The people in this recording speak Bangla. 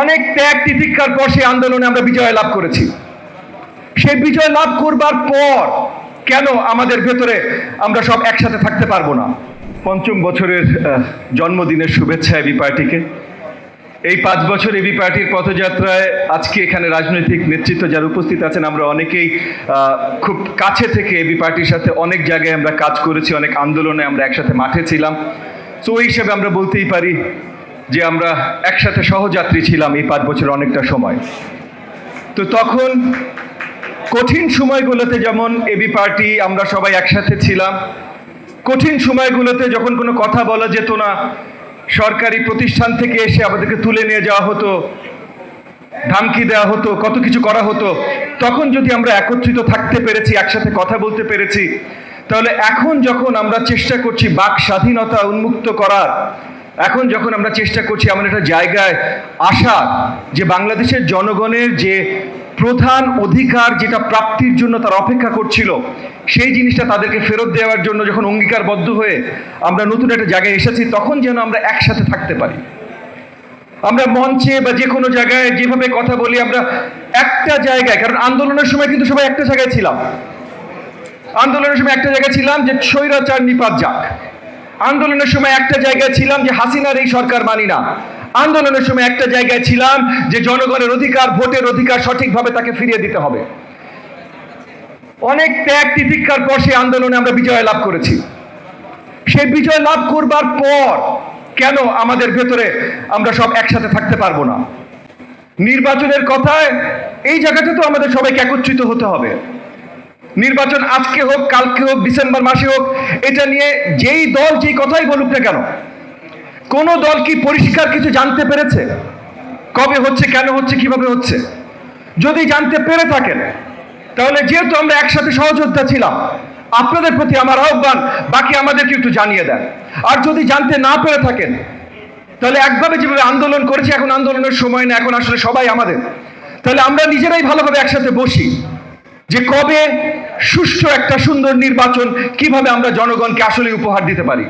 অনেক ত্যাগ তিতিক্ষার পর সেই আন্দোলনে আমরা বিজয় লাভ করেছি। সেই বিজয় লাভ করবার পর কেন আমাদের ভেতরে আমরা সব একসাথে থাকতে পারবো না? পঞ্চম বছরের জন্মদিনের শুভেচ্ছা এবি পার্টিকে। এই 5 বছর এবি পার্টির পথযাত্রায় আজকে এখানে রাজনৈতিক নেতৃত্ব যারা উপস্থিত আছেন, আমরা অনেকেই খুব কাছে থেকে এবি পার্টির সাথে অনেক জায়গায় আমরা কাজ করেছি, অনেক আন্দোলনে আমরা একসাথে মাঠে ছিলাম। তো ওই হিসেবে আমরা বলতেই পারি যে আমরা একসাথে সহযাত্রী ছিলাম এই 5 বছর অনেকটা সময়। তো তখন কঠিন সময়গুলোতে যেমন এবি পার্টি আমরা সবাই একসাথে ছিলাম, কঠিন সময়গুলোতে যখন কোনো কথা বলা যেত না, সরকারি প্রতিষ্ঠান থেকে এসে আমাদেরকে তুলে নিয়ে যাওয়া হতো, ধমকি দেওয়া হতো, কত কিছু করা হতো, তখন যদি আমরা একত্রিত থাকতে পেরেছি, একসাথে কথা বলতে পেরেছি, তাহলে এখন যখন আমরা চেষ্টা করছি বাক স্বাধীনতা উন্মুক্ত করার, এখন যখন আমরা চেষ্টা করছি এমন একটা জায়গায় আসার যে বাংলাদেশের জনগণের যে প্রধান অধিকার যেটা প্রাপ্তির জন্য তারা অপেক্ষা করছিল, সেই জিনিসটা তাদেরকে ফেরত দেওয়ার জন্য যখন অঙ্গীকারবদ্ধ হয়ে আমরা নতুন একটা জায়গায় এসেছি, তখন যেন আমরা একসাথে থাকতে পারি। আমরা মঞ্চে বা যে কোনো জায়গায় যেভাবে কথা বলি, আমরা একটা জায়গায়, কারণ আন্দোলনের সময় কিন্তু সবাই একটা জায়গায় ছিলাম, আন্দোলনের সময় একটা জায়গায় ছিলাম যে স্বৈরাচার নিপাত যাক, আন্দোলনের সময় একটা জায়গায় ছিলাম যে হাসিনার এই সরকার মানি না, আন্দোলনের সময় একটা জায়গায় ছিলাম যে জনগণের অধিকার, ভোটের অধিকার সঠিকভাবে তাকে ফিরিয়ে দিতে হবে। অনেক ত্যাগ তিতিক্ষার পর সেই আন্দোলনে আমরা বিজয় লাভ করেছি। সেই বিজয় লাভ করবার পর কেন আমাদের ভেতরে আমরা সব একসাথে থাকতে পারবো না? নির্বাচনের কথায় এই জায়গাতে তো আমাদের সবাইকে একত্রিত হতে হবে। নির্বাচন আজকে হোক, কালকে হোক, ডিসেম্বর মাসে হোক, এটা নিয়ে যেই দল যেই কথাই বলুক না কেন, কোন দল কি পরিষ্কার কিছু জানতে পেরেছে? কবে হচ্ছে, কেন হচ্ছে, কিভাবে হচ্ছে? যদি জানতে পেরে থাকেন, তাহলে যেহেতু আমরা একসাথে সহযোদ্ধা ছিলাম, আপনাদের প্রতি আমার আহ্বান, বাকি আমাদেরকে একটু জানিয়ে দেন। আর যদি জানতে না পেরে থাকেন, তাহলে একভাবে যেভাবে আন্দোলন করেছি, এখন আন্দোলনের সময় না, এখন আসলে সবাই আমাদের, তাহলে আমরা নিজেরাই ভালোভাবে একসাথে বসি যে কবে সুষ্ঠু একটা সুন্দর নির্বাচন কিভাবে আমরা জনগণকে আসলে উপহার দিতে পারি।